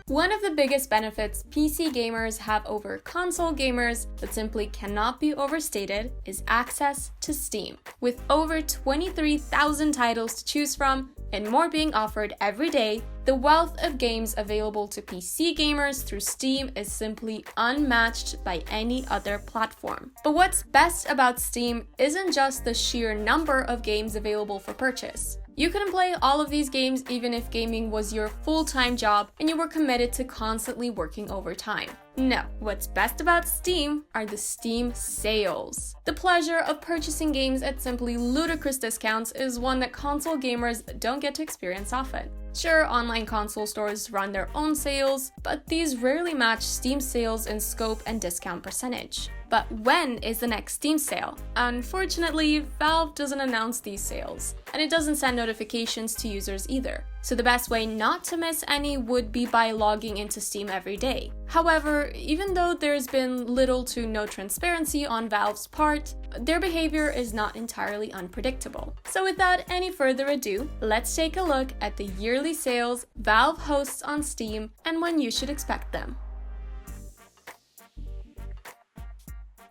One of the biggest benefits PC gamers have over console gamers that simply cannot be overstated is access to Steam. With over 23,000 titles to choose from and more being offered every day, the wealth of games available to PC gamers through Steam is simply unmatched by any other platform. But what's best about Steam isn't just the sheer number of games available for purchase. You couldn't play all of these games even if gaming was your full-time job and you were committed to constantly working overtime. No, what's best about Steam are the Steam sales. The pleasure of purchasing games at simply ludicrous discounts is one that console gamers don't get to experience often. Sure, online console stores run their own sales, but these rarely match Steam sales in scope and discount percentage. But when is the next Steam sale? Unfortunately, Valve doesn't announce these sales, and it doesn't send notifications to users either. So the best way not to miss any would be by logging into Steam every day. However, even though there's been little to no transparency on Valve's part, their behavior is not entirely unpredictable. So without any further ado, let's take a look at the yearly sales Valve hosts on Steam and when you should expect them.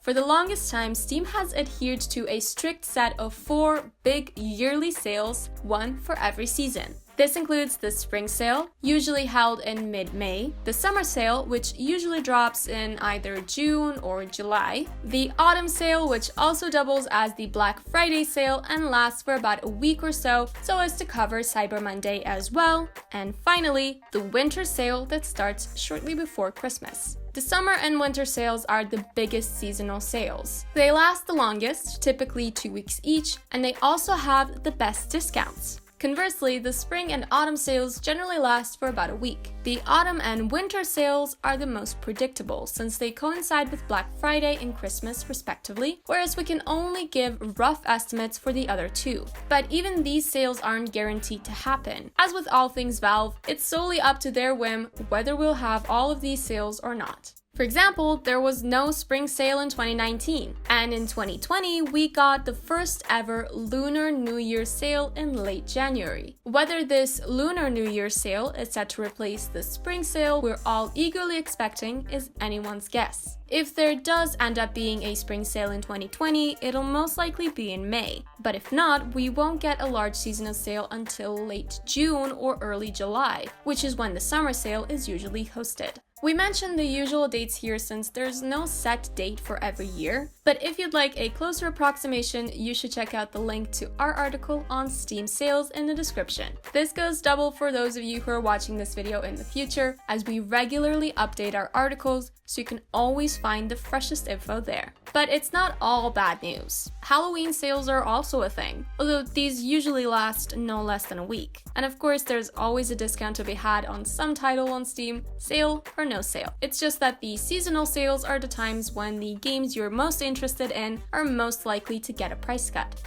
For the longest time, Steam has adhered to a strict set of 4 big yearly sales, one for every season. This includes the spring sale, usually held in mid-May, the summer sale, which usually drops in either June or July, the autumn sale, which also doubles as the Black Friday sale and lasts for about a week or so as to cover Cyber Monday as well, and finally, the winter sale that starts shortly before Christmas. The summer and winter sales are the biggest seasonal sales. They last the longest, typically 2 weeks each, and they also have the best discounts. Conversely, the spring and autumn sales generally last for about a week. The autumn and winter sales are the most predictable since they coincide with Black Friday and Christmas respectively, whereas we can only give rough estimates for the other two. But even these sales aren't guaranteed to happen. As with all things Valve, it's solely up to their whim whether we'll have all of these sales or not. For example, there was no spring sale in 2019, and in 2020, we got the first ever Lunar New Year sale in late January. Whether this Lunar New Year sale is set to replace the spring sale we're all eagerly expecting is anyone's guess. If there does end up being a spring sale in 2020, it'll most likely be in May. But if not, we won't get a large seasonal sale until late June or early July, which is when the summer sale is usually hosted. We mentioned the usual dates here since there's no set date for every year, but if you'd like a closer approximation, you should check out the link to our article on Steam sales in the description. This goes double for those of you who are watching this video in the future, as we regularly update our articles so you can always find the freshest info there. But it's not all bad news. Halloween sales are also a thing, although these usually last no less than a week. And of course, there's always a discount to be had on some title on Steam, sale or no sale. It's just that the seasonal sales are the times when the games you're most interested in are most likely to get a price cut.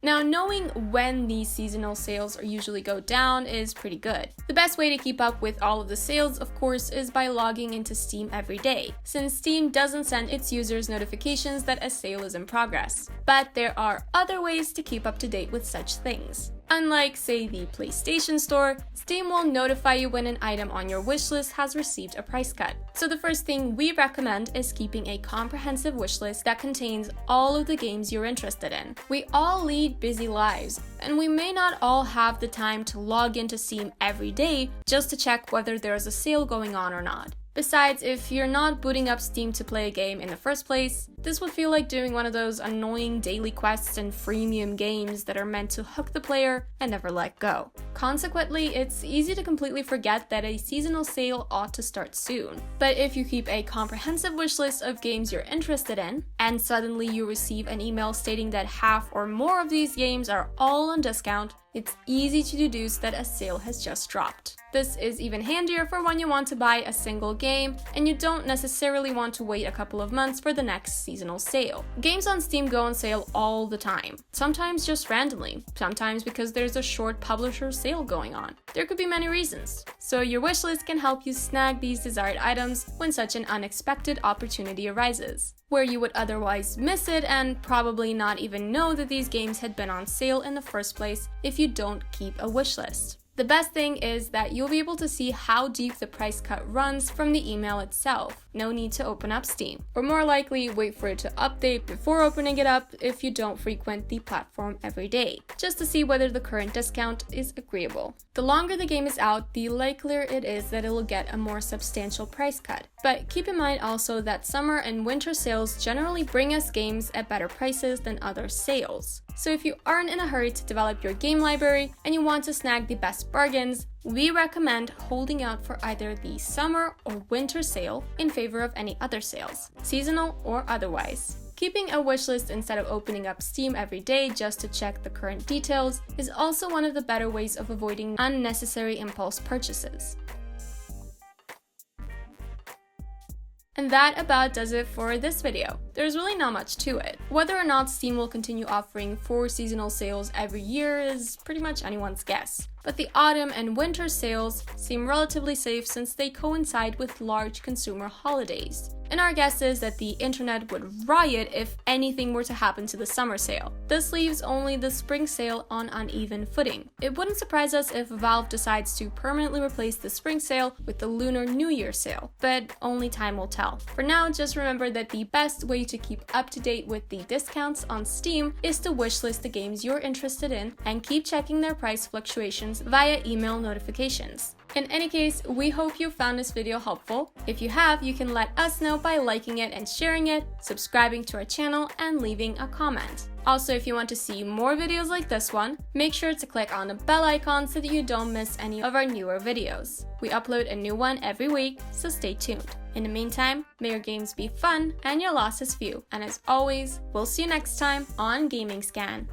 Now, knowing when these seasonal sales usually go down is pretty good. The best way to keep up with all of the sales, of course, is by logging into Steam every day, since Steam doesn't send its users notifications that a sale is in progress. But there are other ways to keep up to date with such things. Unlike, say, the PlayStation Store, Steam will notify you when an item on your wishlist has received a price cut. So the first thing we recommend is keeping a comprehensive wishlist that contains all of the games you're interested in. We all lead busy lives, and we may not all have the time to log into Steam every day just to check whether there's a sale going on or not. Besides, if you're not booting up Steam to play a game in the first place, this would feel like doing one of those annoying daily quests and freemium games that are meant to hook the player and never let go. Consequently, it's easy to completely forget that a seasonal sale ought to start soon. But if you keep a comprehensive wishlist of games you're interested in, and suddenly you receive an email stating that half or more of these games are all on discount, it's easy to deduce that a sale has just dropped. This is even handier for when you want to buy a single game and you don't necessarily want to wait a couple of months for the next season seasonal sale. Games on Steam go on sale all the time, sometimes just randomly, sometimes because there's a short publisher sale going on. There could be many reasons. So your wishlist can help you snag these desired items when such an unexpected opportunity arises, where you would otherwise miss it and probably not even know that these games had been on sale in the first place if you don't keep a wishlist. The best thing is that you'll be able to see how deep the price cut runs from the email itself. No need to open up Steam. Or more likely, wait for it to update before opening it up if you don't frequent the platform every day, just to see whether the current discount is agreeable. The longer the game is out, the likelier it is that it will get a more substantial price cut. But keep in mind also that summer and winter sales generally bring us games at better prices than other sales. So if you aren't in a hurry to develop your game library and you want to snag the best bargains, we recommend holding out for either the summer or winter sale in favor of any other sales, seasonal or otherwise. Keeping a wishlist instead of opening up Steam every day just to check the current details is also one of the better ways of avoiding unnecessary impulse purchases. And that about does it for this video. There's really not much to it. Whether or not Steam will continue offering 4 seasonal sales every year is pretty much anyone's guess. But the autumn and winter sales seem relatively safe since they coincide with large consumer holidays. And our guess is that the internet would riot if anything were to happen to the summer sale. This leaves only the spring sale on uneven footing. It wouldn't surprise us if Valve decides to permanently replace the spring sale with the Lunar New Year sale, but only time will tell. For now, just remember that the best way to keep up to date with the discounts on Steam is to wishlist the games you're interested in and keep checking their price fluctuations via email notifications. In any case, we hope you found this video helpful. If you have, you can let us know by liking it and sharing it, subscribing to our channel, and leaving a comment. Also, if you want to see more videos like this one, make sure to click on the bell icon so that you don't miss any of our newer videos. We upload a new one every week, so stay tuned. In the meantime, may your games be fun and your losses few. And as always, we'll see you next time on Gaming Scan.